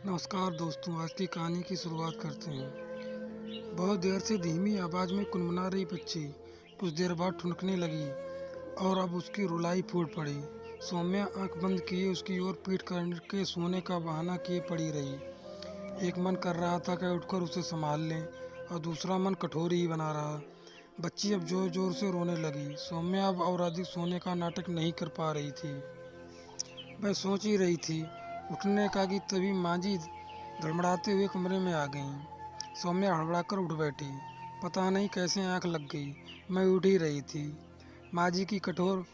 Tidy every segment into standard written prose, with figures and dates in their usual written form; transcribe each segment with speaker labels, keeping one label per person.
Speaker 1: नमस्कार दोस्तों, आज की कहानी की शुरुआत करते हैं। बहुत देर से धीमी आवाज़ में कुनमुना रही बच्ची कुछ देर बाद ठुनकने लगी और अब उसकी रुलाई फूट पड़ी। सौम्या आंख बंद किए उसकी ओर पीठ करके सोने का बहाना किए पड़ी रही। एक मन कर रहा था कि उठकर उसे संभाल लें और दूसरा मन कठोर ही बना रहा। बच्ची अब जोर जोर से रोने लगी। सौम्या अब और अधिक सोने का नाटक नहीं कर पा रही थी। वह सोच ही रही थी उठने का कि तभी माँ जी धड़मड़ाते हुए कमरे में आ गईं। सौम्या हड़बड़ाकर उठ बैठी। पता नहीं कैसे आंख लग गई। मैं उठ ही रही थी। माँ जी की कठोर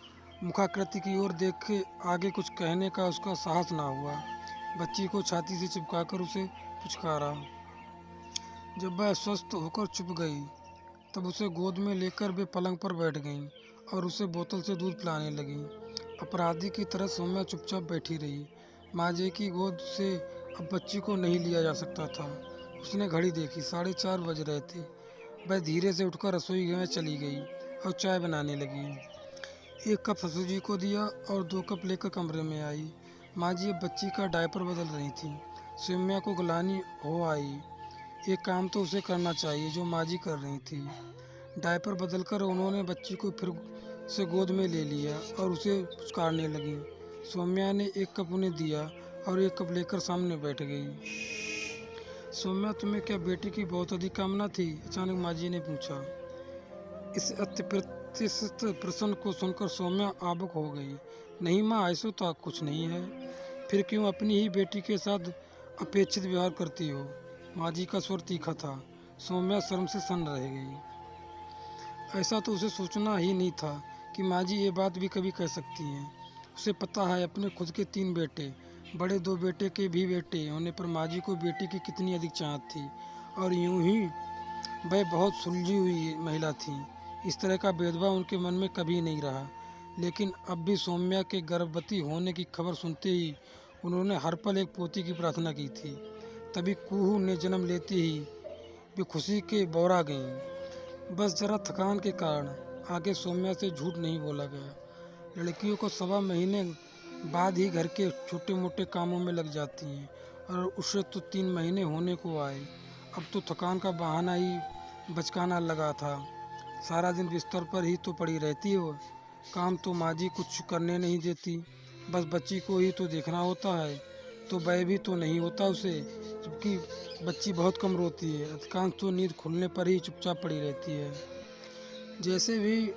Speaker 1: मुखाकृति की ओर देख के आगे कुछ कहने का उसका साहस ना हुआ। बच्ची को छाती से चिपकाकर उसे पुचकारा। जब वह स्वस्थ होकर चुप गई तब उसे गोद में लेकर वे पलंग पर बैठ गईं और उसे बोतल से दूध पिलाने लगीं। अपराधी की तरह सौम्या चुपचाप बैठी रही। माजे की गोद से अब बच्ची को नहीं लिया जा सकता था। उसने घड़ी देखी, 4:30 बज रहे थे। वह धीरे से उठकर रसोई में चली गई और चाय बनाने लगी। एक कप ससुर जी को दिया और 2 कप लेकर कमरे में आई। माँ जी अब बच्ची का डायपर बदल रही थी। सौम्या को गलानी हो आई। एक काम तो उसे करना चाहिए जो माँ जी कर रही थी। डायपर बदलकर उन्होंने बच्ची को फिर से गोद में ले लिया और उसे पुचकारने लगी। सौम्या ने एक कप उन्हें दिया और एक कप लेकर सामने बैठ गई। सौम्या, तुम्हें क्या बेटी की बहुत अधिक कामना थी? अचानक माँ जी ने पूछा। इस अत्यप्रत्याशित प्रश्न को सुनकर सौम्या आबुक हो गई। नहीं माँ, ऐसा तो कुछ नहीं है। फिर क्यों अपनी ही बेटी के साथ अपेक्षित व्यवहार करती हो? माँ जी का स्वर तीखा था। सौम्या शर्म से सन्न रह गई। ऐसा तो उसे सोचना ही नहीं था कि माँ जी ये बात भी कभी कह सकती हैं। उसे पता है अपने खुद के 3 बेटे, बड़े 2 बेटे के भी बेटे होने पर माँ जी को बेटी की कितनी अधिक चाहत थी। और यूं ही वह बहुत सुलझी हुई महिला थी। इस तरह का भेदभाव उनके मन में कभी नहीं रहा। लेकिन अब भी सौम्या के गर्भवती होने की खबर सुनते ही उन्होंने हर पल एक पोती की प्रार्थना की थी। तभी कुहू ने जन्म लेते ही वे खुशी के बौरा गईं। बस जरा थकान के कारण आगे सौम्या से झूठ नहीं बोला गया। लड़कियों को 1.25 महीने बाद ही घर के छोटे मोटे कामों में लग जाती हैं और उसे तो 3 महीने होने को आए। अब तो थकान का बहाना ही बचकाना लगा था। सारा दिन बिस्तर पर ही तो पड़ी रहती हो। काम तो माँ जी कुछ करने नहीं देती। बस बच्ची को ही तो देखना होता है। तो वह भी तो नहीं होता उसे, जबकि बच्ची बहुत कम रोती है। अधिकांश तो नींद खुलने पर ही चुपचाप पड़ी रहती है। जैसे भी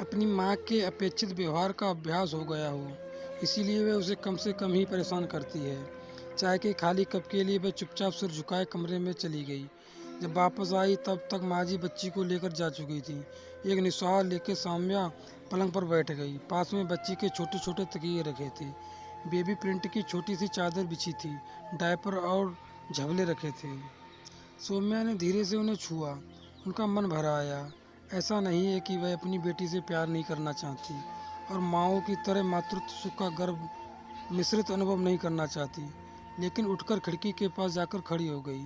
Speaker 1: अपनी माँ के अपेक्षित व्यवहार का अभ्यास हो गया हो, इसीलिए वह उसे कम से कम ही परेशान करती है। चाय के खाली कप के लिए वह चुपचाप सिर झुकाए कमरे में चली गई। जब वापस आई तब तक माँ जी बच्ची को लेकर जा चुकी थी। एक निस्वार लेकर सौम्या पलंग पर बैठ गई। पास में बच्ची के छोटे छोटे तकिए रखे थे। बेबी प्रिंट की छोटी सी चादर बिछी थी। डायपर और झबले रखे थे। सौम्या ने धीरे से उन्हें छुआ। उनका मन भर आया। ऐसा नहीं है कि वह अपनी बेटी से प्यार नहीं करना चाहती और माँओं की तरह मातृत्व सुख का गर्व मिश्रित अनुभव नहीं करना चाहती, लेकिन उठकर खिड़की के पास जाकर खड़ी हो गई।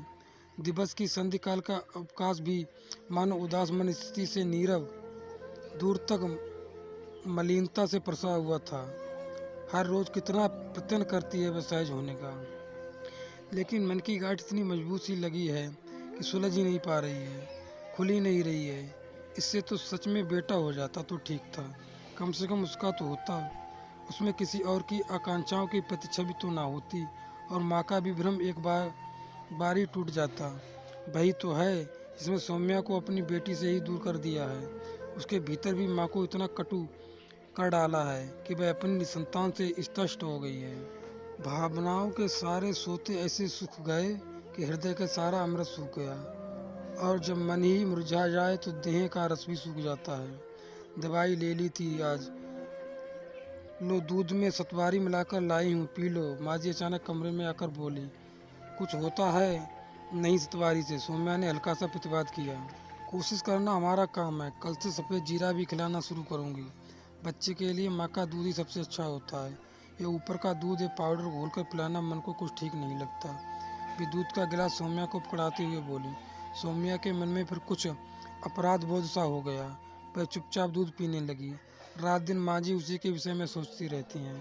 Speaker 1: दिवस की संधि काल का अवकाश भी मानो उदास मन स्थिति से नीरव दूर तक मलिनता से परसा हुआ था। हर रोज कितना प्रयत्न करती है वह सहज होने का, लेकिन मन की गांठ इतनी मजबूत सी लगी है कि सुलझ ही नहीं पा रही है, खुल ही नहीं रही है। इससे तो सच में बेटा हो जाता तो ठीक था। कम से कम उसका तो होता। उसमें किसी और की आकांक्षाओं की प्रतीक्षा भी तो ना होती और माँ का भी भ्रम एक बार ही टूट जाता। वही तो है जिसमें सौम्या को अपनी बेटी से ही दूर कर दिया है। उसके भीतर भी माँ को इतना कटु कर डाला है कि वह अपनी निसंतान से स्तष्ट हो गई है। भावनाओं के सारे सोते ऐसे सूख गए कि हृदय का सारा अमृत सूख गया। और जब मन ही मुरझा जाए तो देह का रस भी सूख जाता है। दवाई ले ली थी आज। लो, दूध में सतवारी मिलाकर लाई हूँ, पी लो। माँ जी अचानक कमरे में आकर बोली। कुछ होता है नहीं सतवारी से? सौम्या ने हल्का सा प्रतिवाद किया। कोशिश करना हमारा काम है। कल से सफ़ेद जीरा भी खिलाना शुरू करूँगी। बच्चे के लिए माँ का दूध ही सबसे अच्छा होता है। ये ऊपर का दूध या पाउडर घोलकर पिलाना मन को कुछ ठीक नहीं लगता। वे दूध का गिलास सौम्या को पकड़ाते हुए बोली। सौम्या के मन में फिर कुछ अपराध बोध सा हो गया। वह चुपचाप दूध पीने लगी। रात दिन माँ जी उसी के विषय में सोचती रहती हैं।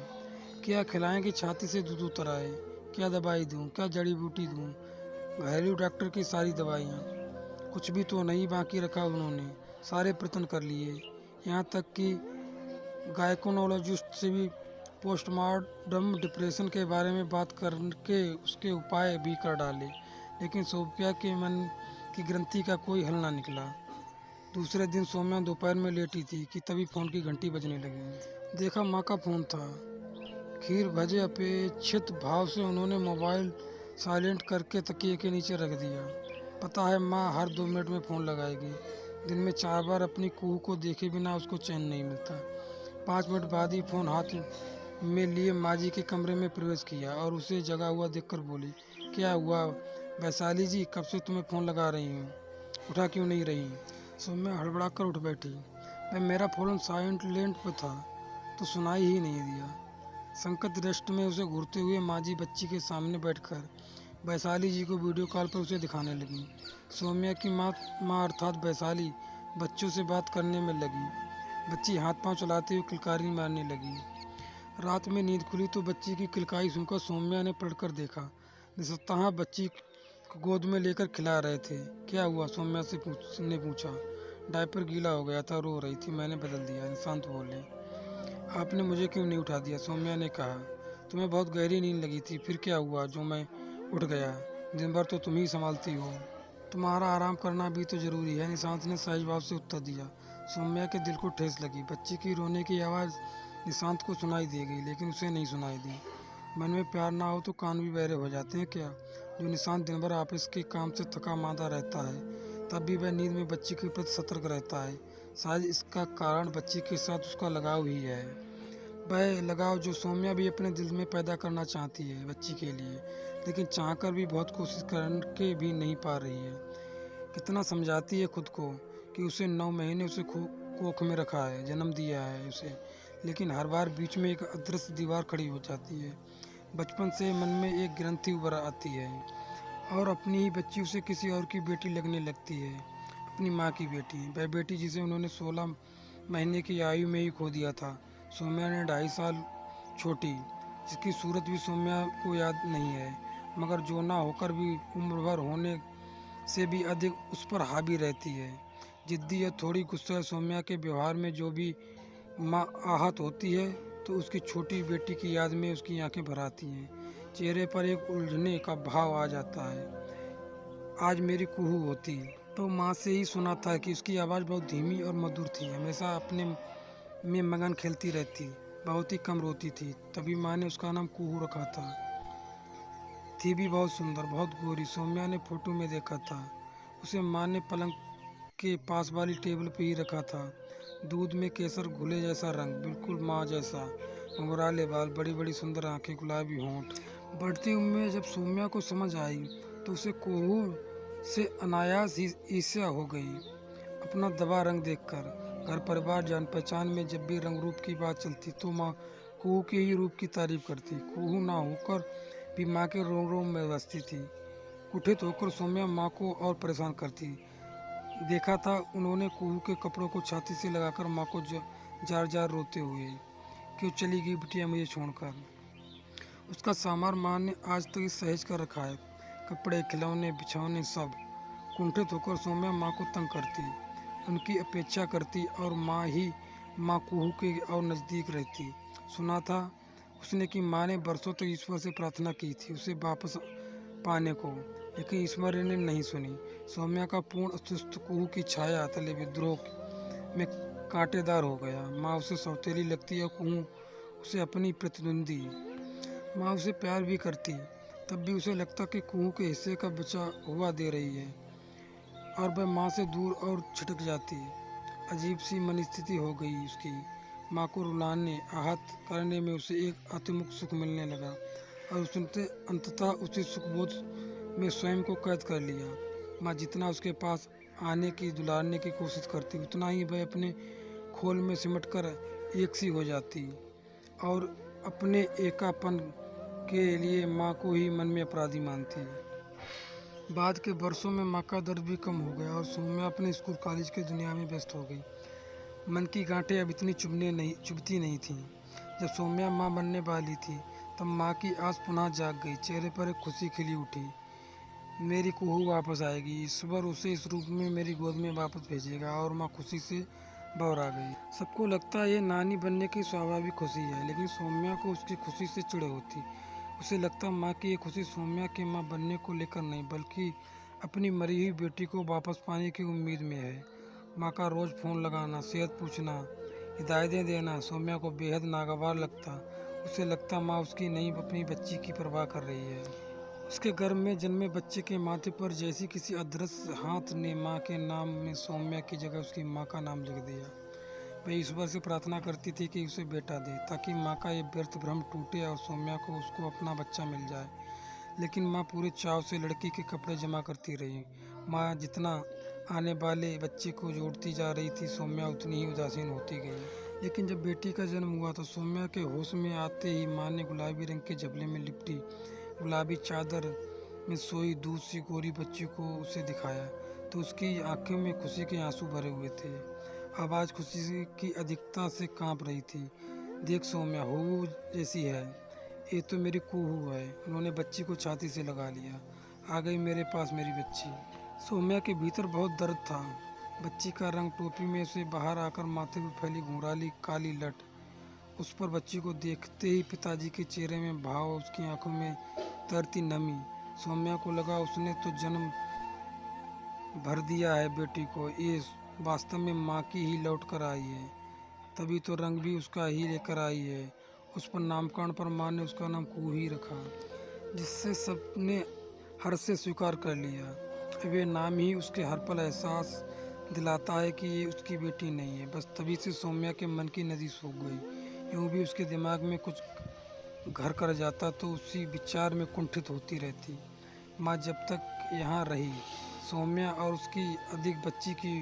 Speaker 1: क्या खिलाएं कि छाती से दूध उतर आए? क्या दवाई दूँ, क्या जड़ी बूटी दूँ, घरेलू डॉक्टर की सारी दवाइयाँ, कुछ भी तो नहीं बाकी रखा उन्होंने। सारे प्रयत्न कर लिए, यहाँ तक कि गायकोनोलॉजिस्ट से भी पोस्टमार्टम डिप्रेशन के बारे में बात करके उसके उपाय भी कर डाले, लेकिन सोफिया के मन की ग्रंथि का कोई हल ना निकला। दूसरे दिन सौम्या दोपहर में लेटी थी कि तभी फ़ोन की घंटी बजने लगी। देखा, माँ का फ़ोन था। खीर भजे अपेक्षित भाव से उन्होंने मोबाइल साइलेंट करके तकिए के नीचे रख दिया। पता है, माँ हर 2 मिनट में फ़ोन लगाएगी। दिन में 4 बार अपनी कुहू को देखे बिना उसको चैन नहीं मिलता। 5 मिनट बाद ही फ़ोन हाथ में लिए माँ जी के कमरे में प्रवेश किया और उसे जगा हुआ देखकर बोली, क्या हुआ वैशाली जी, कब से तुम्हें फ़ोन लगा रही हूँ, उठा क्यों नहीं रही? सौम्या हड़बड़ा कर उठ बैठी। मेरा फ़ोन साइलेंट पर था तो सुनाई ही नहीं दिया। संकट दृष्टि में उसे घूरते हुए माँ जी बच्ची के सामने बैठकर वैशाली जी को वीडियो कॉल पर उसे दिखाने लगी। सौम्या की माँ अर्थात वैशाली बच्चों से बात करने में लगी। बच्ची हाथ पांव चलाते हुए किलकारी मारने लगी। रात में नींद खुली तो बच्ची की किलकाई सुनकर सौम्या ने पलटकर देखा। निसत्ता बच्ची को गोद में लेकर खिला रहे थे। क्या हुआ, सौम्या ने पूछा। डायपर गीला हो गया था, रो रही थी, मैंने बदल दिया, निशांत बोले। आपने मुझे क्यों नहीं उठा दिया? सौम्या ने कहा। तुम्हें बहुत गहरी नींद लगी थी, फिर क्या हुआ जो मैं उठ गया? दिन भर तो तुम ही संभालती हो, तुम्हारा आराम करना भी तो जरूरी है, निशांत ने सहज भाव से उत्तर दिया। सौम्या के दिल को ठेस लगी। बच्ची की रोने की आवाज़ निशांत को सुनाई दे गई, लेकिन उसे नहीं सुनाई दी। मन में प्यार ना हो तो कान भी बहरे हो जाते हैं क्या? जो निशांत दिन भर ऑफिस के काम से थका मांदा रहता है, तब भी वह नींद में बच्ची के प्रति सतर्क रहता है। शायद इसका कारण बच्ची के साथ उसका लगाव ही है। वह लगाव जो सौम्या भी अपने दिल में पैदा करना चाहती है बच्ची के लिए, लेकिन चाहकर भी बहुत कोशिश करके भी नहीं पा रही है। कितना समझाती है खुद को कि उसे 9 महीने उसे कोख में रखा है, जन्म दिया है उसे, लेकिन हर बार बीच में एक अदृश्य दीवार खड़ी हो जाती है। बचपन से मन में एक ग्रंथि उभर आती है और अपनी ही बच्ची उसे किसी और की बेटी लगने लगती है, अपनी माँ की बेटी। वह बेटी जिसे उन्होंने 16 महीने की आयु में ही खो दिया था। सौम्या ने 2.5 साल छोटी, जिसकी सूरत भी सौम्या को याद नहीं है, मगर जो ना होकर भी उम्र भर होने से भी अधिक उस पर हावी रहती है। जिद्दी या थोड़ी गुस्सा सौम्या के व्यवहार में जो भी माँ आहत होती है तो उसकी छोटी बेटी की याद में उसकी आंखें भर आती हैं। चेहरे पर एक उलझने का भाव आ जाता है। आज मेरी कुहू होती तो माँ से ही सुना था कि उसकी आवाज़ बहुत धीमी और मधुर थी, हमेशा अपने में मगन खेलती रहती, बहुत ही कम रोती थी। तभी माँ ने उसका नाम कुहू रखा था। थी भी बहुत सुंदर, बहुत गोरी। सौम्या ने फोटो में देखा था। उसे माँ ने पलंग के पास वाली टेबल पर ही रखा था। दूध में केसर घुले जैसा रंग, बिल्कुल माँ जैसा। घुंघराले बाल, बड़ी बड़ी सुंदर आंखें, गुलाबी होंठ। बढ़ती उम्र में जब सौम्या को समझ आई तो उसे कुहू से अनायास ही ईर्ष्या हो गई, अपना दबा रंग देखकर। घर परिवार जान पहचान में जब भी रंग रूप की बात चलती तो माँ कुहू के ही रूप की तारीफ करती। कुहू ना होकर भी माँ के रोम रोम में बसती थी। कुठित होकर सौम्या माँ को और परेशान करती। देखा था उन्होंने कुहू के कपड़ों को छाती से लगाकर माँ को जार जार रोते हुए, क्यों चली गई बिटिया मुझे छोड़कर। उसका सामान माँ ने आज तक सहेज कर रखा है, कपड़े, खिलौने, बिछौने, सब। कुंठित होकर सौम्या माँ को तंग करती, उनकी अपेक्षा करती और माँ कुहू के और नज़दीक रहती। सुना था उसने कि माँ ने बरसों तक ईश्वर से प्रार्थना की थी उसे वापस पाने को, लेकिन ईश्वर ने नहीं सुनी। सौम्या का पूर्ण अस्तित्व कुहू की छाया तले विद्रोह में कांटेदार हो गया। माँ उसे सौतेली लगती और कुहू उसे अपनी प्रतिद्वंदी। माँ उसे प्यार भी करती, तब भी उसे लगता कि कुहू के हिस्से का बचा हुआ दे रही है और वह माँ से दूर और छिटक जाती। अजीब सी मनस्थिति हो गई उसकी। माँ को रुलाने, आहत करने में उसे एक अतिमुख सुख मिलने लगा और उसने अंततः उसी सुखबोध में स्वयं को कैद कर लिया। माँ जितना उसके पास आने की, दुलारने की कोशिश करती, उतना ही वह अपने खोल में सिमटकर एक सी हो जाती और अपने एकापन के लिए माँ को ही मन में अपराधी मानती। बाद के वर्षों में माँ का दर्द भी कम हो गया और सौम्या अपने स्कूल कॉलेज की दुनिया में व्यस्त हो गई। मन की गांठें अब इतनी चुभती नहीं थीं। जब सौम्या माँ बनने वाली थी तब माँ की आस पुनः जाग गई, चेहरे पर एक खुशी खिली उठी। मेरी कुहू वापस आएगी, ईश्वर उसे इस रूप में मेरी गोद में वापस भेजेगा। और माँ खुशी से बौरा गई। सबको लगता है ये नानी बनने की स्वाभाविक खुशी है, लेकिन सौम्या को उसकी खुशी से चिढ़ होती। उसे लगता माँ की ये खुशी सौम्या के माँ बनने को लेकर नहीं, बल्कि अपनी मरी हुई बेटी को वापस पाने की उम्मीद में है। माँ का रोज़ फ़ोन लगाना, सेहत पूछना, हिदायतें देना सौम्या को बेहद नागवार लगता। उसे लगता माँ उसकी नहीं, अपनी बच्ची की परवाह कर रही है। उसके गर्भ में जन्मे बच्चे के माथे पर जैसी किसी अदृश्य हाथ ने माँ के नाम में सौम्या की जगह उसकी माँ का नाम लिख दिया। वह ईश्वर से प्रार्थना करती थी कि उसे बेटा दे, ताकि माँ का ये व्यर्थ भ्रम टूटे और सौम्या को उसको अपना बच्चा मिल जाए। लेकिन माँ पूरे चाव से लड़की के कपड़े जमा करती रही। माँ जितना आने वाले बच्चे को जोड़ती जा रही थी, सौम्या उतनी ही उदासीन होती गई। लेकिन जब बेटी का जन्म हुआ तो सौम्या के होश में आते ही माँ ने गुलाबी रंग के झबले में लिपटी गुलाबी चादर में सोई दूध सी गोरी बच्ची को उसे दिखाया, तो उसकी आंखों में खुशी के आंसू भरे हुए थे। आवाज़ खुशी की अधिकता से कांप रही थी। देख सौम्या, हूबहू जैसी है, ये तो मेरी कुहू है। उन्होंने बच्ची को छाती से लगा लिया। आ गई मेरे पास मेरी बच्ची। सौम्या के भीतर बहुत दर्द था। बच्ची का रंग टोपी में से बाहर आकर माथे पर फैली घुंघराली काली लट। उस पर बच्ची को देखते ही पिताजी के चेहरे में भाव, उसकी आंखों में तैरती नमी। सौम्या को लगा उसने तो जन्म भर दिया है बेटी को, ये वास्तव में माँ की ही लौट कर आई है। तभी तो रंग भी उसका ही लेकर आई है। उस पर नामकरण पर माँ ने उसका नाम कुहू ही रखा, जिससे सबने हर्ष से स्वीकार कर लिया। वे नाम ही उसके हर पल एहसास दिलाता है कि ये उसकी बेटी नहीं है। बस तभी से सौम्या के मन की नदी सूख गई। यूँ भी उसके दिमाग में कुछ घर कर जाता तो उसी विचार में कुंठित होती रहती। माँ जब तक यहाँ रही, सौम्या और उसकी अधिक बच्ची की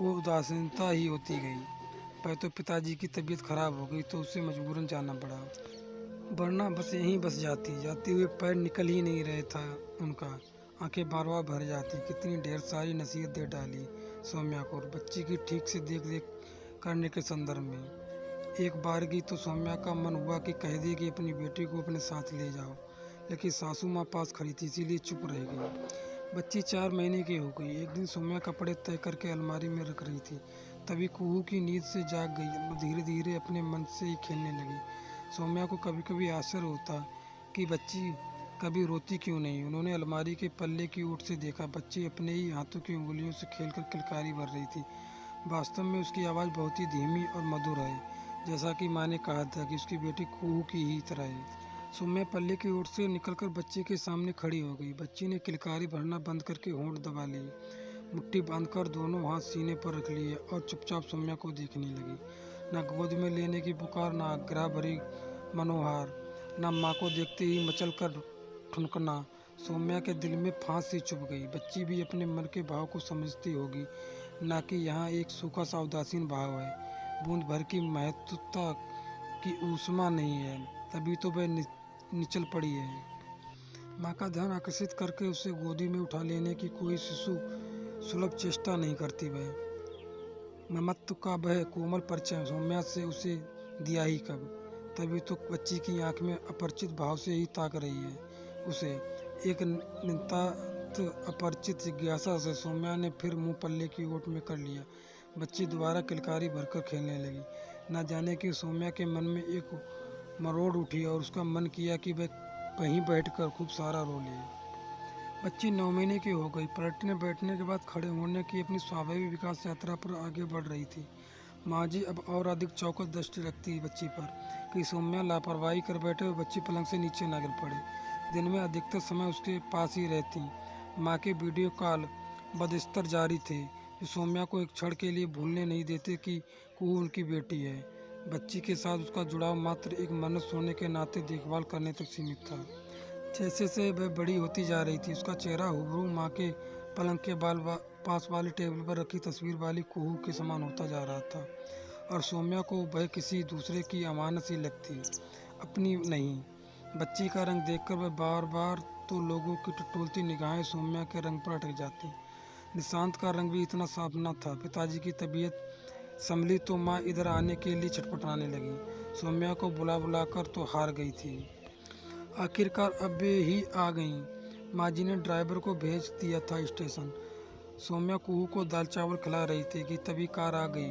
Speaker 1: वो उदासीनता ही होती गई। पर तो पिताजी की तबीयत खराब हो गई तो उसे मजबूरन जाना पड़ा, वरना बस यहीं बस जाती। जाते हुए पैर निकल ही नहीं रहे था उनका। आंखें बार बार भर जाती। कितनी ढेर सारी नसीहत दे डाली सौम्या को और बच्ची की ठीक से देख रेख करने के संदर्भ में। एक बार की तो सौम्या का मन हुआ कि कह दे कि अपनी बेटी को अपने साथ ले जाओ, लेकिन सासू माँ पास खड़ी थी, इसीलिए चुप रह गई। बच्ची 4 महीने की हो गई। एक दिन सौम्या कपड़े तय करके अलमारी में रख रही थी, तभी कुहू की नींद से जाग गई। वो धीरे धीरे अपने मन से ही खेलने लगी। सौम्या को कभी कभी आश्चर्य होता कि बच्ची कभी रोती क्यों नहीं। उन्होंने अलमारी के पल्ले की ओर से देखा। बच्ची अपने ही हाथों की उंगलियों से खेलकर किलकारी भर रही थी। वास्तव में उसकी आवाज़ बहुत ही धीमी और मधुर है, जैसा कि माँ ने कहा था कि उसकी बेटी कुहू की ही तरह है। सौम्या पल्ले की ओर से निकलकर बच्चे के सामने खड़ी हो गई। बच्ची ने किलकारी भरना बंद करके होंठ दबा ली, मुट्ठी बांधकर दोनों हाथ सीने पर रख लिए और चुपचाप सौम्या को देखने लगी। न गोद में लेने की पुकार, न आग्रह भरी मनोहार, न माँ को देखते ही मचल कर ठुनकना। सौम्या के दिल में फांस सी चुभ गई। बच्ची भी अपने मन के भाव को समझती होगी, न कि यहाँ एक सूखा सा उदासीन भाव है। बूंद भर की महत्वता की ऊष्मा नहीं है, तभी तो वह निचल पड़ी है। माँ का ध्यान आकर्षित करके उसे गोदी में उठा लेने की कोई शिशु सुलभ चेष्टा नहीं करती। वह ममत्व का वह कोमल परिचय सौम्या से उसे दिया ही कब। तभी तो बच्ची की आंख में अपरिचित भाव से ही ताक रही है उसे। एक नितांत अपरिचित जिज्ञासा से सौम्या ने फिर मुंह पल्ले की ओट में कर लिया। बच्ची दोबारा किलकारी भरकर खेलने लगी। न जाने कि सौम्या के मन में एक मरोड़ उठी और उसका मन किया कि वह कहीं बैठकर खूब सारा रो ले। बच्ची 9 महीने की हो गई। पलटने बैठने के बाद खड़े होने की अपनी स्वाभाविक विकास यात्रा पर आगे बढ़ रही थी। माँ जी अब और अधिक चौकस दृष्टि रखती बच्ची पर कि सौम्या लापरवाही कर बैठे और बच्ची पलंग से नीचे न गिर पड़े। दिन में अधिकतर समय उसके पास ही रहती। माँ के वीडियो कॉल बदस्तर जारी थे, जो सौम्या को एक क्षण के लिए भूलने नहीं देते कि कुहू उनकी बेटी है। बच्ची के साथ उसका जुड़ाव मात्र एक मनुष्य होने के नाते देखभाल करने तक सीमित था। जैसे से वह बड़ी होती जा रही थी, उसका चेहरा हुबहू माँ के पलंग के पास वाली टेबल पर रखी तस्वीर वाली कुहू के समान होता जा रहा था, और सौम्या को वह किसी दूसरे की अमानत सी लगती, अपनी नहीं। बच्ची का रंग देखकर वह बार बार तो लोगों की टटोलती निगाहें सौम्या के रंग पर अटक जाती। निशांत का रंग भी इतना साफ न था। पिताजी की तबीयत संभली तो माँ इधर आने के लिए छटपटाने लगी। सौम्या को बुला बुला कर तो हार गई थी। आखिरकार अब वे ही आ गईं। माँ जी ने ड्राइवर को भेज दिया था स्टेशन। सौम्या कुहू को दाल चावल खिला रही थी कि तभी कार आ गई।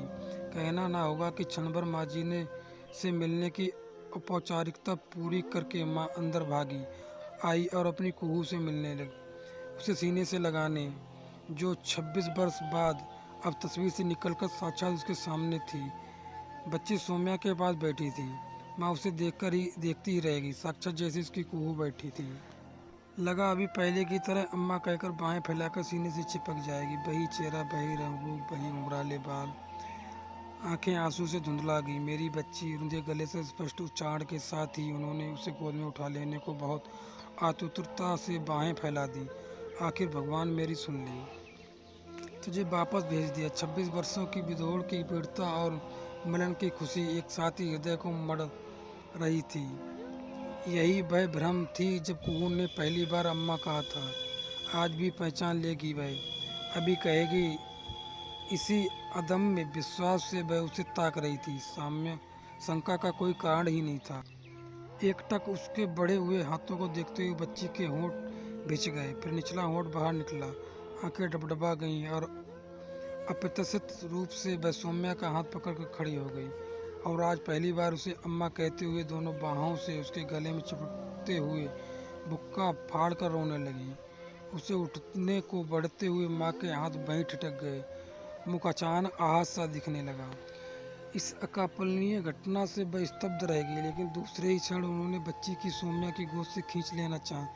Speaker 1: कहना ना होगा कि क्षण भर माँ जी ने से मिलने की औपचारिकता पूरी करके माँ अंदर भागी आई और अपनी कुहू से मिलने लगी, उसे सीने से लगाने, जो 26 वर्ष बाद अब तस्वीर से निकलकर साक्षात उसके सामने थी। बच्ची सौम्या के पास बैठी थी। माँ उसे देखती ही रहेगी, साक्षात जैसे उसकी कुहू बैठी थी। लगा अभी पहले की तरह अम्मा कहकर बाहें फैलाकर सीने से चिपक जाएगी। वही चेहरा, वही रंग रूप, वही उम्राले बाल, आंखें आंसू से धुंधला गई। मेरी बच्ची, रुंधे गले से स्पष्ट उच्चारण के साथ ही उन्होंने उसे गोद में उठा लेने को बहुत आतुरता से बाहें फैला दी। आखिर भगवान मेरी सुन ली, तुझे वापस भेज दिया। 26 वर्षों की विधोड़ की पीड़िता और मिलन की खुशी एक साथ ही हृदय को मढ़ रही थी। यही वह भ्रम थी जब कुहू ने पहली बार अम्मा कहा था। आज भी पहचान लेगी वह, अभी कहेगी। इसी अदम्य विश्वास से वह उसे ताक रही थी। साम्य शंका का कोई कारण ही नहीं था। एकटक उसके बढ़े हुए हाथों को देखते हुए बच्ची के होंठ भिंच गए, फिर निचला होंठ बाहर निकला, आंखें डबडबा गईं और अप्रत्याशित रूप से वह सौम्या का हाथ पकड़कर खड़ी हो गई और आज पहली बार उसे अम्मा कहते हुए दोनों बाहों से उसके गले में चिपटते हुए बुक्का फाड़ कर रोने लगी। उसे उठने को बढ़ते हुए माँ के हाथ वहीं ठिठक गए। मुख अचानक आहत सा दिखने लगा। इस अकल्पनीय घटना से वह स्तब्ध रह गई, लेकिन दूसरे ही क्षण उन्होंने बच्ची की सौम्या की गोद से खींच लेना चाहा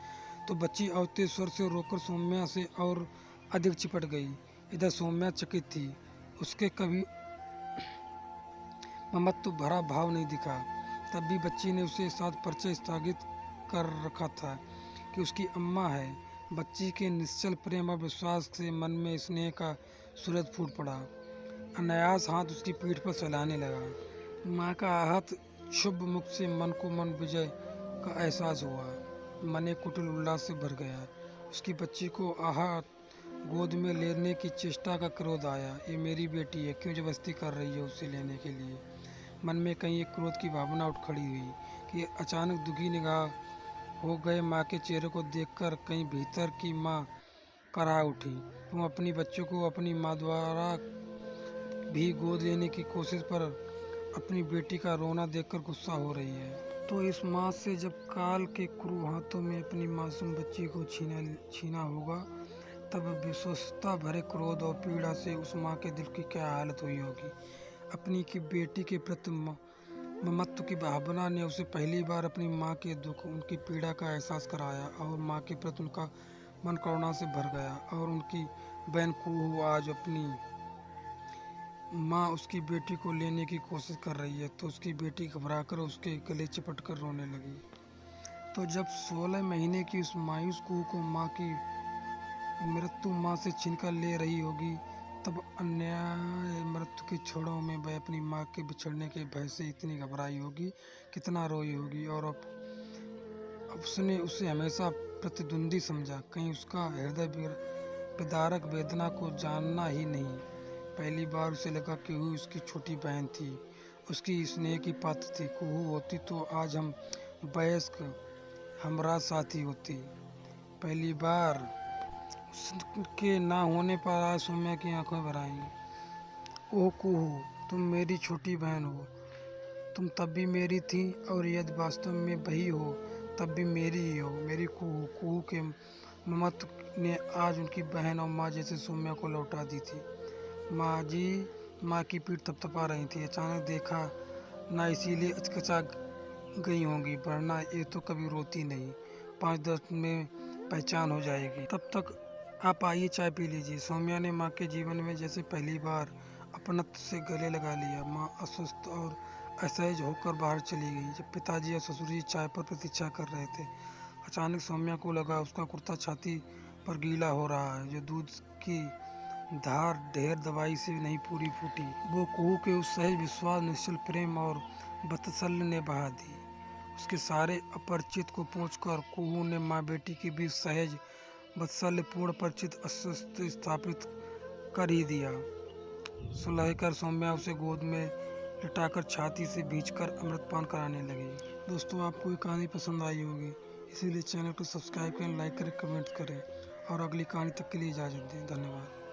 Speaker 1: तो बच्ची अवते स्वर से रोकर सौम्या से और अधिक चिपट गई। इधर सौम्या चकित थी, उसके कभी ममत्व भरा भाव नहीं दिखा। तब भी बच्ची ने उसे साथ परिचय स्थगित कर रखा था कि उसकी अम्मा है। बच्ची के निश्चल प्रेम और विश्वास से मन में स्नेह का सूरज फूट पड़ा। अनायास हाथ उसकी पीठ पर सहलाने लगा। माँ का आहत शुभ मुख से मन को मन विजय का एहसास हुआ। मन एक कुटिल उल्लास से भर गया। उसकी बच्ची को आहत गोद में लेने की चेष्टा का क्रोध आया। ये मेरी बेटी है, क्यों जबरदस्ती कर रही है उसे लेने के लिए। मन में कहीं एक क्रोध की भावना उठ खड़ी हुई कि अचानक दुखी निगाह हो गए माँ के चेहरे को देखकर कहीं भीतर की माँ कराह उठी। तुम अपनी बच्चों को अपनी माँ द्वारा भी गोद लेने की कोशिश पर अपनी बेटी का रोना देखकर गुस्सा हो रही है, तो इस माँ से जब काल के क्रूर हाथों में अपनी मासूम बच्ची को छीना होगा, तब विश्वस्तता भरे क्रोध और पीड़ा से उस माँ के दिल की क्या हालत हुई होगी। अपनी की बेटी के प्रति ममत्व की भावना ने उसे पहली बार अपनी माँ के दुख, उनकी पीड़ा का एहसास कराया और माँ के प्रति उनका मन करुणा से भर गया। और उनकी बहन कुहू आज अपनी माँ उसकी बेटी को लेने की कोशिश कर रही है, तो उसकी बेटी घबराकर उसके गले चिपट कर रोने लगी। तो जब 16 महीने की उस मायूस कुहू को माँ की मृत्यु माँ से छीनकर ले रही होगी, तब अन्याय मृत्यु के क्षणों में वह अपनी माँ के बिछड़ने के भय से इतनी घबराई होगी, कितना रोई होगी। और अब उसने उसे हमेशा प्रतिद्वंदी समझा, कहीं उसका हृदय विदारक वेदना को जानना ही नहीं। पहली बार उसे लगा कि कुहू उसकी छोटी बहन थी, उसकी स्नेह की पात्र थी। कुहू होती तो आज हम वयस्क हमरा साथी होती। पहली बार उसके ना होने पर आज सौम्या की आंखें भर आईं। ओह कुहू, तुम मेरी छोटी बहन हो, तुम तब भी मेरी थी और यदि वास्तव में वही हो तब भी मेरी ही हो। मेरी कुहू। कुहू के ममत्व ने आज उनकी बहन और माँ जैसे सौम्या को लौटा दी थी। माँ जी, माँ की पीठ थपथपा रही थी। अचानक देखा ना, इसीलिए अचकचा गई होंगी, वरना ये तो कभी रोती नहीं। 5-10 में पहचान हो जाएगी। तब तक आप आइए, चाय पी लीजिए। सौम्या ने माँ के जीवन में जैसे पहली बार अपनत्व से गले लगा लिया। माँ अस्वस्थ और असहज होकर बाहर चली गई। जब पिताजी और ससुर जी चाय पर प्रतीक्षा कर रहे थे, अचानक सौम्या को लगा उसका कुर्ता छाती पर गीला हो रहा है, जो दूध की धार ढेर दवाई से नहीं पूरी फूटी। वो कुहू के उस सहज विश्वास, निश्चल प्रेम और वात्सल्य ने बहा दी। उसके सारे अपरिचित को पहुंचकर कुहू ने माँ बेटी के बीच सहज वात्सल्यपूर्ण परिचित अस्तित्व स्थापित कर ही दिया। सुलहकर सौम्या उसे गोद में लिटाकर छाती से भींचकर अमृतपान कराने लगी। दोस्तों, आपको ये कहानी पसंद आई होगी। इसीलिए चैनल को सब्सक्राइब करें, लाइक करें, कमेंट करें और अगली कहानी तक के लिए इजाज़त दें। धन्यवाद।